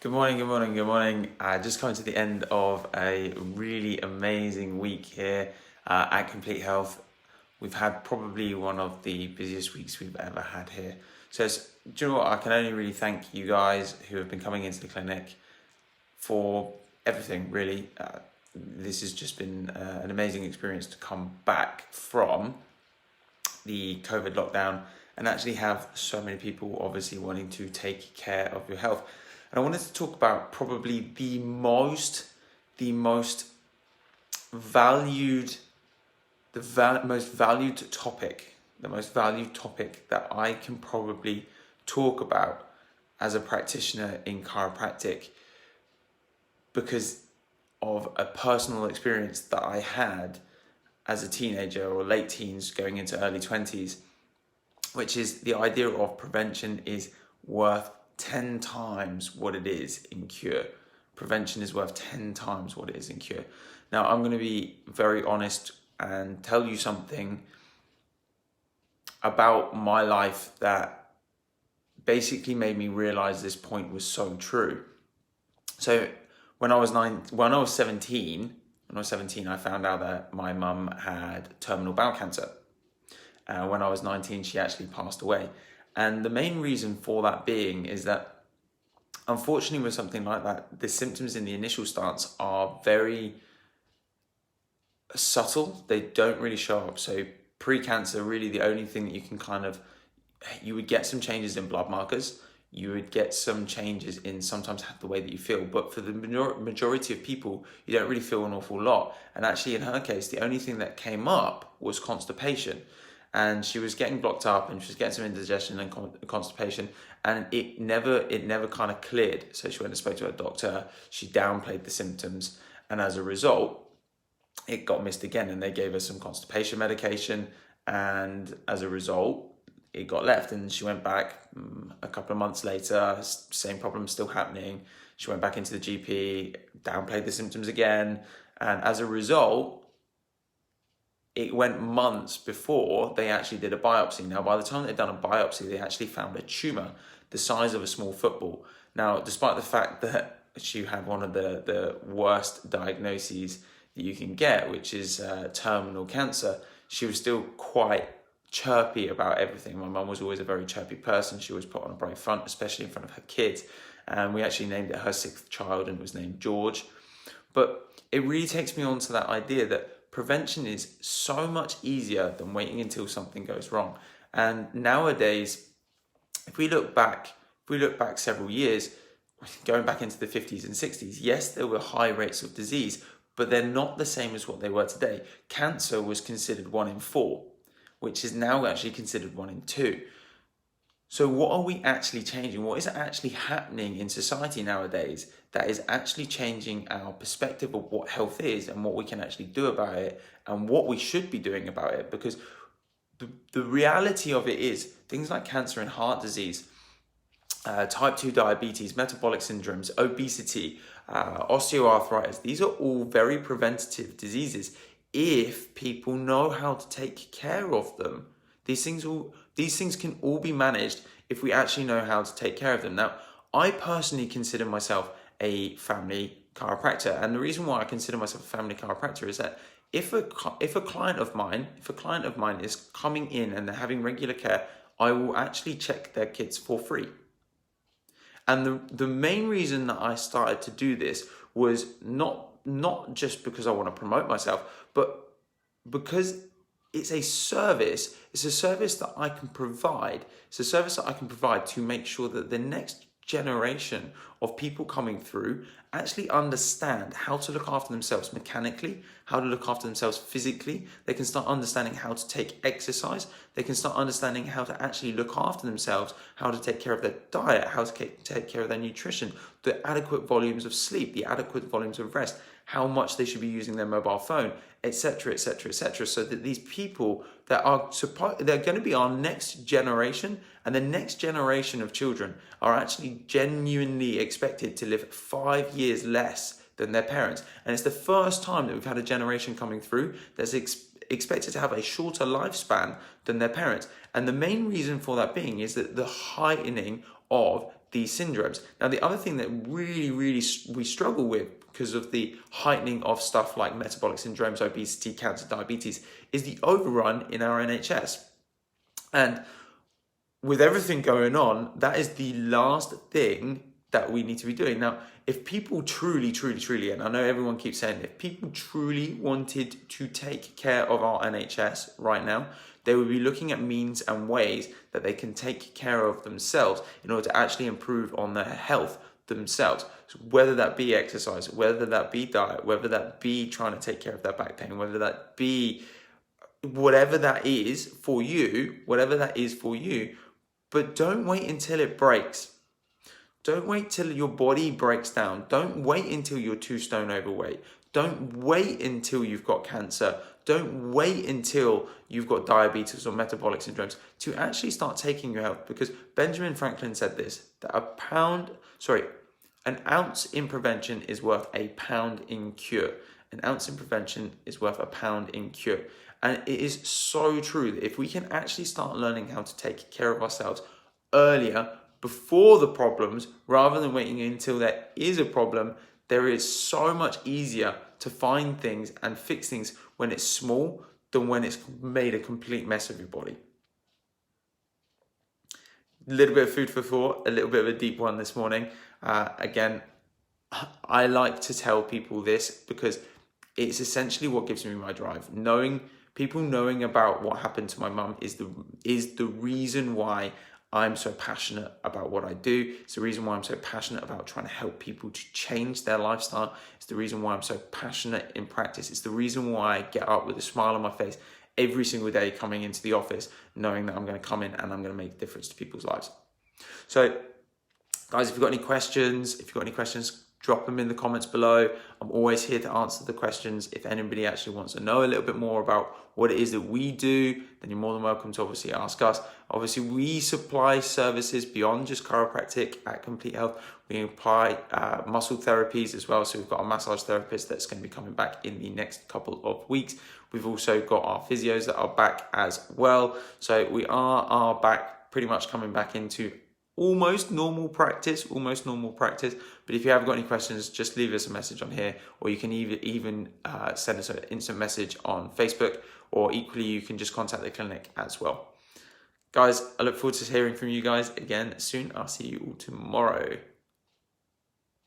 Good morning, good morning, good morning. Just coming to the end of a really amazing week here at Complete Health. We've had probably one of the busiest weeks we've ever had here. So, do you know what? I can only really thank you guys who have been coming into the clinic for everything, really. This has just been an amazing experience to come back from the COVID lockdown and actually have so many people obviously wanting to take care of your health. And I wanted to talk about probably the most valued, most valued topic that I can probably talk about as a practitioner in chiropractic, because of a personal experience that I had as a teenager or late teens going into early 20s, which is the idea of prevention is worth 10 times what it is in cure. Prevention is worth 10 times what it is in cure. Now, I'm going to be very honest and tell you something about my life that basically made me realize this point was so true. So when I was 17, I found out that my mum had terminal bowel cancer. When I was 19, she actually passed away. And the main reason for that being is that, unfortunately, with something like that, the symptoms in the initial stance are very subtle. They don't really show up. So pre-cancer, really the only thing that you can you would get some changes in blood markers. You would get some changes in sometimes the way that you feel. But for the majority of people, you don't really feel an awful lot. And actually, in her case, the only thing that came up was constipation. And she was getting blocked up and she was getting some indigestion and constipation, and it never kind of cleared. So she went and spoke to her doctor. She downplayed the symptoms, and as a result, it got missed again, and they gave her some constipation medication, and as a result, it got left. And she went back a couple of months later, same problem still happening. She went back into the GP, downplayed the symptoms again, and as a result, it went months before they actually did a biopsy. Now, by the time they'd done a biopsy, they actually found a tumor the size of a small football. Now, despite the fact that she had one of the worst diagnoses that you can get, which is terminal cancer, she was still quite chirpy about everything. My mum was always a very chirpy person. She always put on a brave front, especially in front of her kids. And we actually named it her sixth child, and it was named George. But it really takes me on to that idea that prevention is so much easier than waiting until something goes wrong. And nowadays, if we look back several years, going back into the 50s and 60s, yes, there were high rates of disease, but they're not the same as what they were today. Cancer was considered 1 in 4, which is now actually considered 1 in 2. So what are we actually changing? What is actually happening in society nowadays that is actually changing our perspective of what health is and what we can actually do about it and what we should be doing about it? Because the reality of it is things like cancer and heart disease, type 2 diabetes, metabolic syndromes, obesity, osteoarthritis, these are all very preventative diseases if people know how to take care of them. These things can all be managed if we actually know how to take care of them. Now, I personally consider myself a family chiropractor, and the reason why I consider myself a family chiropractor is that if a client of mine is coming in and they're having regular care, I will actually check their kids for free. And the main reason that I started to do this was not just because I want to promote myself, but because it's a service. It's a service that I can provide. It's a service that I can provide to make sure that the next generation of people coming through actually understand how to look after themselves mechanically, how to look after themselves physically. They can start understanding how to take exercise. They can start understanding how to actually look after themselves, how to take care of their diet, how to take care of their nutrition, the adequate volumes of sleep, the adequate volumes of rest, how much they should be using their mobile phone, etc., etc., etc., so that these people that they're going to be our next generation, and the next generation of children are actually genuinely expected to live 5 years less than their parents. And it's the first time that we've had a generation coming through that's expected to have a shorter lifespan than their parents. And the main reason for that being is that the heightening of these syndromes. Now, the other thing that really we struggle with because of the heightening of stuff like metabolic syndromes, obesity, cancer, diabetes, is the overrun in our NHS. And with everything going on, that is the last thing that we need to be doing. Now, if people truly, and I know everyone keeps saying, if people truly wanted to take care of our NHS right now, they would be looking at means and ways that they can take care of themselves in order to actually improve on their health themselves. So whether that be exercise, whether that be diet, whether that be trying to take care of their back pain, whether that be whatever that is for you, but don't wait until it breaks. Don't wait till your body breaks down. Don't wait until you're 2 stone overweight. Don't wait until you've got cancer. Don't wait until you've got diabetes or metabolic syndromes to actually start taking your health. Because Benjamin Franklin said this, that an ounce in prevention is worth a pound in cure. An ounce in prevention is worth a pound in cure. And it is so true that if we can actually start learning how to take care of ourselves earlier, before the problems, rather than waiting until there is a problem, there is so much easier to find things and fix things when it's small than when it's made a complete mess of your body. A little bit of food for thought, a little bit of a deep one this morning. Again, I like to tell people this because it's essentially what gives me my drive. People knowing about what happened to my mum is the reason why I'm so passionate about what I do. It's the reason why I'm so passionate about trying to help people to change their lifestyle. It's the reason why I'm so passionate in practice. It's the reason why I get up with a smile on my face every single day coming into the office, knowing that I'm going to come in and I'm going to make a difference to people's lives. So, guys, if you've got any questions, drop them in the comments below. I'm always here to answer the questions. If anybody actually wants to know a little bit more about what it is that we do, then you're more than welcome to obviously ask us. Obviously, we supply services beyond just chiropractic at Complete Health. We apply muscle therapies as well. So we've got a massage therapist that's going to be coming back in the next couple of weeks. We've also got our physios that are back as well. So we are back, pretty much coming back into almost normal practice. But if you have got any questions, just leave us a message on here, or you can even send us an instant message on Facebook, or equally you can just contact the clinic as well. Guys, I look forward to hearing from you guys again soon. I'll see you all tomorrow.